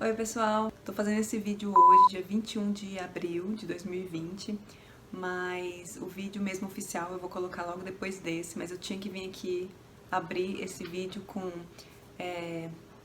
Oi pessoal, tô fazendo esse vídeo hoje, dia 21 de abril de 2020, mas o vídeo mesmo oficial eu vou colocar logo depois desse, mas eu tinha que vir aqui abrir esse vídeo com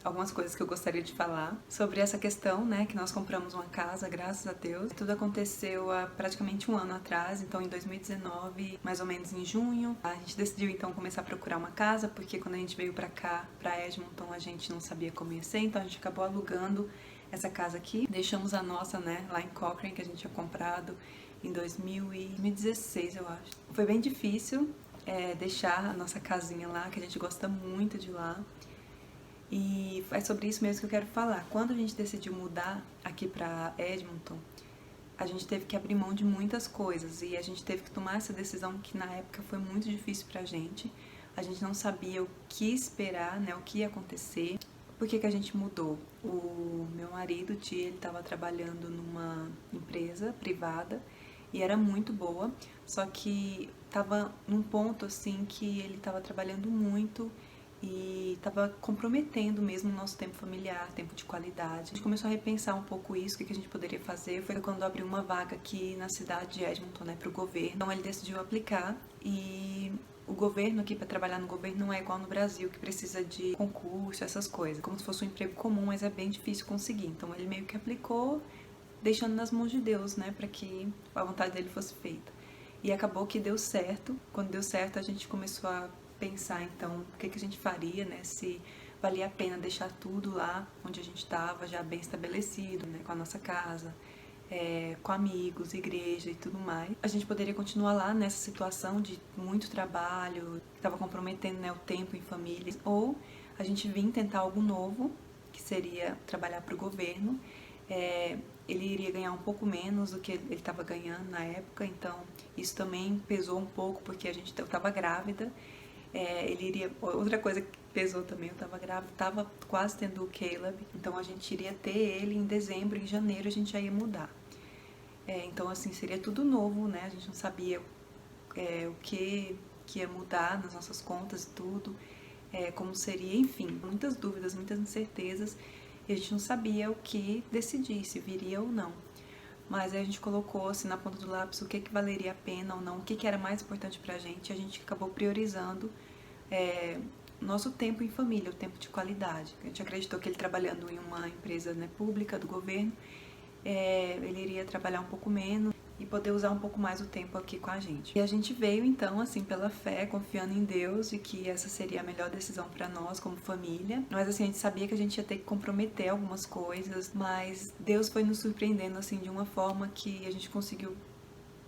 algumas coisas que eu gostaria de falar sobre essa questão, né, que nós compramos uma casa, graças a Deus. Tudo aconteceu há praticamente um ano atrás, então em 2019, mais ou menos em junho, a gente decidiu então começar a procurar uma casa, porque quando a gente veio pra cá, pra Edmonton, a gente não sabia como ia ser, então a gente acabou alugando essa casa aqui. Deixamos a nossa, né, lá em Cochrane, que a gente tinha comprado em 2016, eu acho. Foi bem difícil deixar a nossa casinha lá, que a gente gosta muito de lá. E é sobre isso mesmo que eu quero falar. Quando a gente decidiu mudar aqui pra Edmonton, a gente teve que abrir mão de muitas coisas e a gente teve que tomar essa decisão que na época foi muito difícil pra gente. A gente não sabia o que esperar, né, o que ia acontecer. Por que a gente mudou? O meu marido, o Tia, ele estava trabalhando numa empresa privada e era muito boa, só que estava num ponto assim que ele estava trabalhando muito e estava comprometendo mesmo o nosso tempo familiar, tempo de qualidade. A gente começou a repensar um pouco isso, o que a gente poderia fazer. Foi quando abriu uma vaga aqui na cidade de Edmonton, né, para o governo. Então ele decidiu aplicar e o governo aqui, para trabalhar no governo, não é igual no Brasil, que precisa de concurso, essas coisas. Como se fosse um emprego comum, mas é bem difícil conseguir. Então ele meio que aplicou, deixando nas mãos de Deus, né, para que a vontade dele fosse feita. E acabou que deu certo. Quando deu certo, a gente começou a pensar, então, o que a gente faria, né, se valia a pena deixar tudo lá onde a gente estava, já bem estabelecido, né, com a nossa casa, com amigos, igreja e tudo mais. A gente poderia continuar lá nessa situação de muito trabalho, que estava comprometendo, né, o tempo em família, ou a gente vir tentar algo novo, que seria trabalhar para o governo. Ele iria ganhar um pouco menos do que ele estava ganhando na época, então isso também pesou um pouco, porque eu estava grávida. Outra coisa que pesou também, eu estava grávida, estava quase tendo o Caleb, então a gente iria ter ele em dezembro, em janeiro a gente já ia mudar. Então assim, seria tudo novo, né, a gente não sabia o que ia mudar nas nossas contas e tudo, como seria, enfim, muitas dúvidas, muitas incertezas, e a gente não sabia o que decidir, se viria ou não. Mas aí a gente colocou assim na ponta do lápis o que valeria a pena ou não, o que era mais importante pra gente, e a gente acabou priorizando nosso tempo em família, o tempo de qualidade. A gente acreditou que ele trabalhando em uma empresa, né, pública do governo, ele iria trabalhar um pouco menos e poder usar um pouco mais o tempo aqui com a gente. E a gente veio então assim pela fé, confiando em Deus, de que essa seria a melhor decisão para nós como família. Mas assim, a gente sabia que a gente ia ter que comprometer algumas coisas, mas Deus foi nos surpreendendo assim de uma forma que a gente conseguiu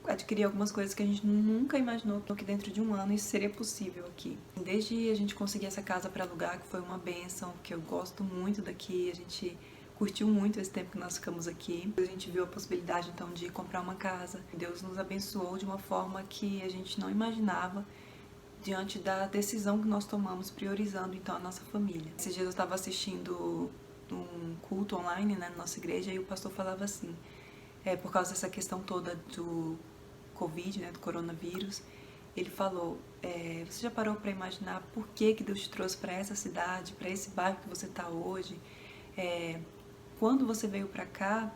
adquirir algumas coisas que a gente nunca imaginou que dentro de um ano isso seria possível aqui. Desde a gente conseguir essa casa para alugar, que foi uma bênção, que eu gosto muito daqui, a gente curtiu muito esse tempo que nós ficamos aqui. A gente viu a possibilidade então de comprar uma casa. Deus nos abençoou de uma forma que a gente não imaginava diante da decisão que nós tomamos, priorizando então a nossa família. Esses dias eu estava assistindo um culto online, né, na nossa igreja, e o pastor falava assim, por causa dessa questão toda do Covid, né, do coronavírus, ele falou, você já parou para imaginar por que Deus te trouxe para essa cidade, para esse bairro que você está hoje? Quando você veio para cá,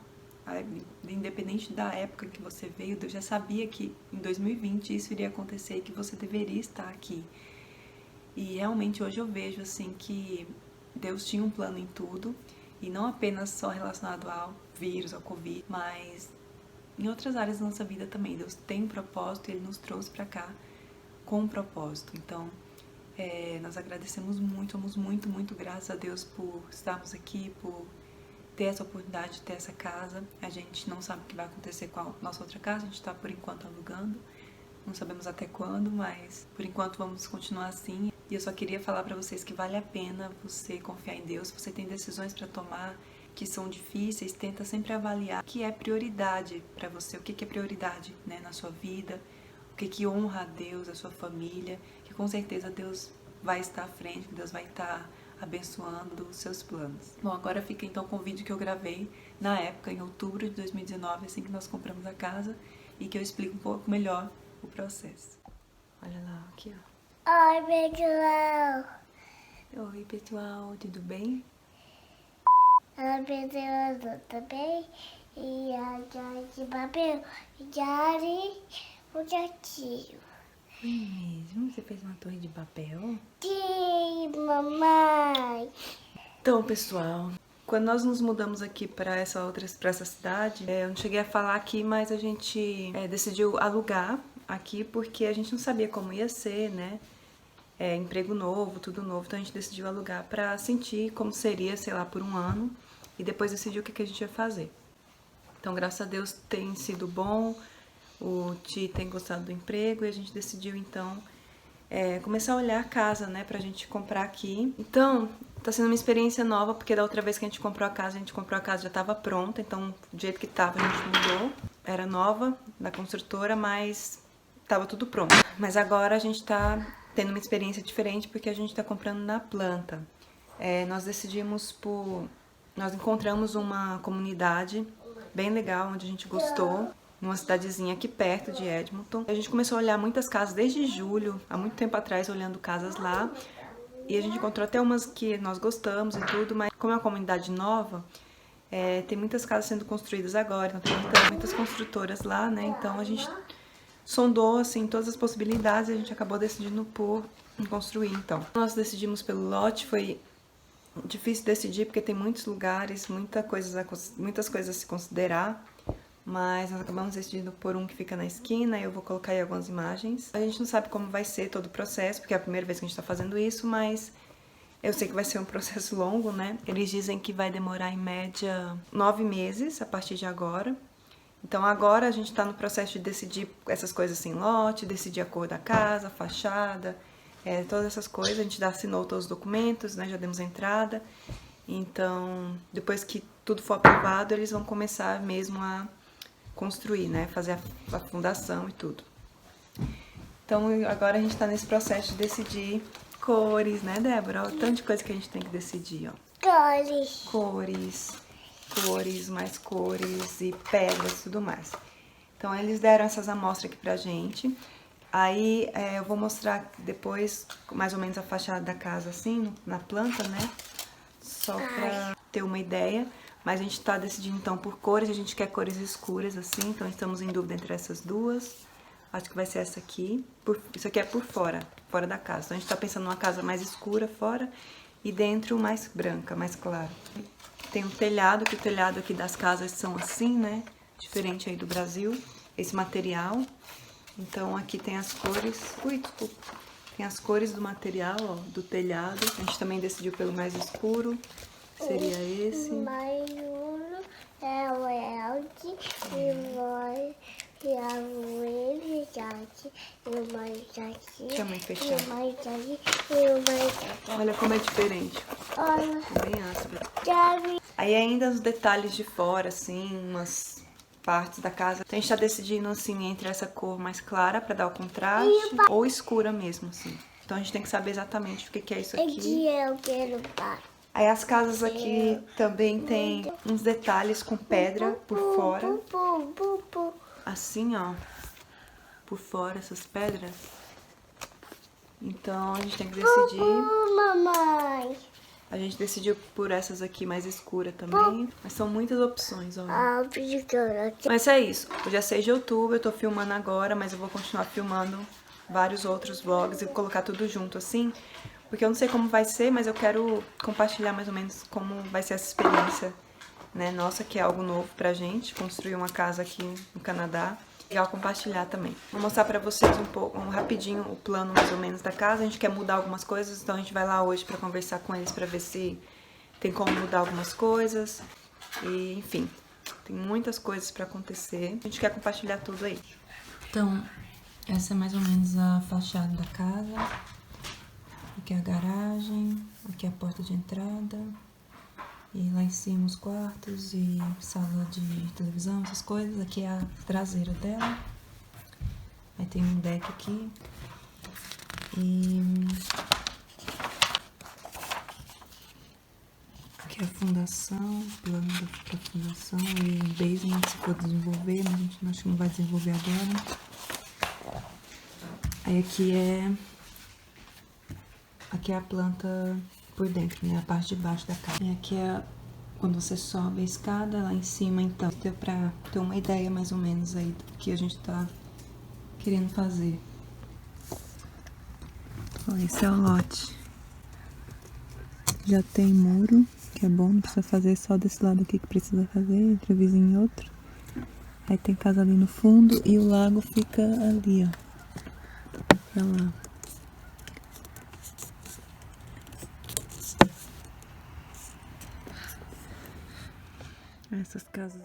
independente da época que você veio, Deus já sabia que em 2020 isso iria acontecer e que você deveria estar aqui. E realmente hoje eu vejo assim que Deus tinha um plano em tudo, e não apenas só relacionado ao vírus, ao Covid, mas em outras áreas da nossa vida também. Deus tem um propósito e Ele nos trouxe para cá com um propósito. Então, nós agradecemos muito, somos muito, muito gratos a Deus por estarmos aqui, por ter essa oportunidade de ter essa casa. A gente não sabe o que vai acontecer com a nossa outra casa, a gente está por enquanto alugando, não sabemos até quando, mas por enquanto vamos continuar assim. E eu só queria falar para vocês que vale a pena você confiar em Deus. Se você tem decisões para tomar que são difíceis, tenta sempre avaliar o que é prioridade para você, o que é prioridade, né, na sua vida, o que honra a Deus, a sua família, que com certeza Deus vai estar à frente, que Deus vai estar abençoando os seus planos. Bom, agora fica então com o vídeo que eu gravei na época, em outubro de 2019, assim que nós compramos a casa, e que eu explico um pouco melhor o processo. Olha lá, aqui ó. Oi, pessoal. Oi pessoal, tudo bem? ela perdeu também. E a de papel, Jari, o gatinho. Foi mesmo? Você fez uma torre de papel? Sim, mamãe. Então, pessoal, quando nós nos mudamos aqui para essa cidade, eu não cheguei a falar aqui, mas a gente decidiu alugar aqui porque a gente não sabia como ia ser, né? Emprego novo, tudo novo, então a gente decidiu alugar para sentir como seria, sei lá, por um ano e depois decidir o que a gente ia fazer. Então, graças a Deus tem sido bom, o Ti tem gostado do emprego e a gente decidiu então começar a olhar a casa, né, pra gente comprar aqui. Então, tá sendo uma experiência nova, porque da outra vez que a gente comprou a casa já tava pronta, então do jeito que tava a gente mudou. Era nova, da construtora, mas tava tudo pronto. Mas agora a gente tá tendo uma experiência diferente porque a gente tá comprando na planta. Nós encontramos uma comunidade bem legal, onde a gente gostou, numa cidadezinha aqui perto de Edmonton. A gente começou a olhar muitas casas desde julho, há muito tempo atrás, olhando casas lá. E a gente encontrou até umas que nós gostamos e tudo, mas como é uma comunidade nova, tem muitas casas sendo construídas agora, então tem muitas construtoras lá, né? Então a gente sondou, assim, todas as possibilidades e a gente acabou decidindo por construir, então. Nós decidimos pelo lote, foi difícil decidir porque tem muitos lugares, muitas coisas a se considerar, mas nós acabamos decidindo por um que fica na esquina e eu vou colocar aí algumas imagens. A gente não sabe como vai ser todo o processo, porque é a primeira vez que a gente tá fazendo isso, mas eu sei que vai ser um processo longo, né? Eles dizem que vai demorar em média 9 meses a partir de agora. Então agora a gente tá no processo de decidir essas coisas assim, lote, decidir a cor da casa, a fachada, todas essas coisas. A gente já assinou todos os documentos, né? Já demos a entrada. Então, depois que tudo for aprovado, eles vão começar mesmo a construir, né? Fazer a fundação e tudo. Então, agora a gente tá nesse processo de decidir cores, né, Débora? Olha o tanto de coisa que a gente tem que decidir, ó. Cores, mais cores e pedras e tudo mais. Então, eles deram essas amostras aqui pra gente. Aí, eu vou mostrar depois, mais ou menos, a fachada da casa, assim, na planta, né? Só pra ter uma ideia. Mas a gente tá decidindo, então, por cores. A gente quer cores escuras, assim. Então, estamos em dúvida entre essas duas. Acho que vai ser essa aqui. Isso aqui é por fora da casa. Então, a gente tá pensando numa casa mais escura fora e dentro mais branca, mais clara. Tem um telhado, que o telhado aqui das casas são assim, né? Diferente aí do Brasil. Esse material. Então, aqui tem as cores... Ui, desculpa. Tem as cores do material, ó, do telhado. A gente também decidiu pelo mais escuro. Seria esse. O mais escuro é o verde e o mais aqui. Deixa a mãe fechar. E o mais aqui e o mais aqui. Olha como é diferente. Olha. É bem áspero. Aí ainda os detalhes de fora, assim, umas partes da casa. Então a gente tá decidindo, assim, entre essa cor mais clara pra dar o contraste ou escura mesmo, assim. Então a gente tem que saber exatamente o que é isso aqui. Que eu quero para. Aí as casas aqui também tem uns detalhes com pedra por fora. Assim, ó. Por fora, essas pedras. Então a gente tem que decidir. Mamãe. A gente decidiu por essas aqui mais escuras também. Mas são muitas opções, ó. Mas é isso. Hoje é 6 de outubro, eu tô filmando agora, mas eu vou continuar filmando vários outros vlogs e colocar tudo junto assim. Porque eu não sei como vai ser, mas eu quero compartilhar mais ou menos como vai ser essa experiência, né? Nossa, que é algo novo pra gente, construir uma casa aqui no Canadá. Legal compartilhar também. Vou mostrar pra vocês rapidinho o plano mais ou menos da casa. A gente quer mudar algumas coisas, então a gente vai lá hoje pra conversar com eles pra ver se tem como mudar algumas coisas. E, enfim, tem muitas coisas pra acontecer. A gente quer compartilhar tudo aí. Então, essa é mais ou menos a fachada da casa. Aqui é a garagem, aqui é a porta de entrada. E lá em cima os quartos e sala de televisão, essas coisas. Aqui é a traseira dela. Aí tem um deck aqui. E aqui é a fundação, plano da fundação e basement se for desenvolver, mas a gente acho que não vai desenvolver agora. Aí aqui é a planta por dentro, né? A parte de baixo da casa. E aqui é quando você sobe a escada lá em cima, então. Deu pra ter uma ideia mais ou menos aí do que a gente tá querendo fazer. Ó, esse é o lote. Já tem muro, que é bom, não precisa fazer só desse lado aqui que precisa fazer, entre o vizinho e outro. Aí tem casa ali no fundo e o lago fica ali, ó. Pra lá. Essas casas.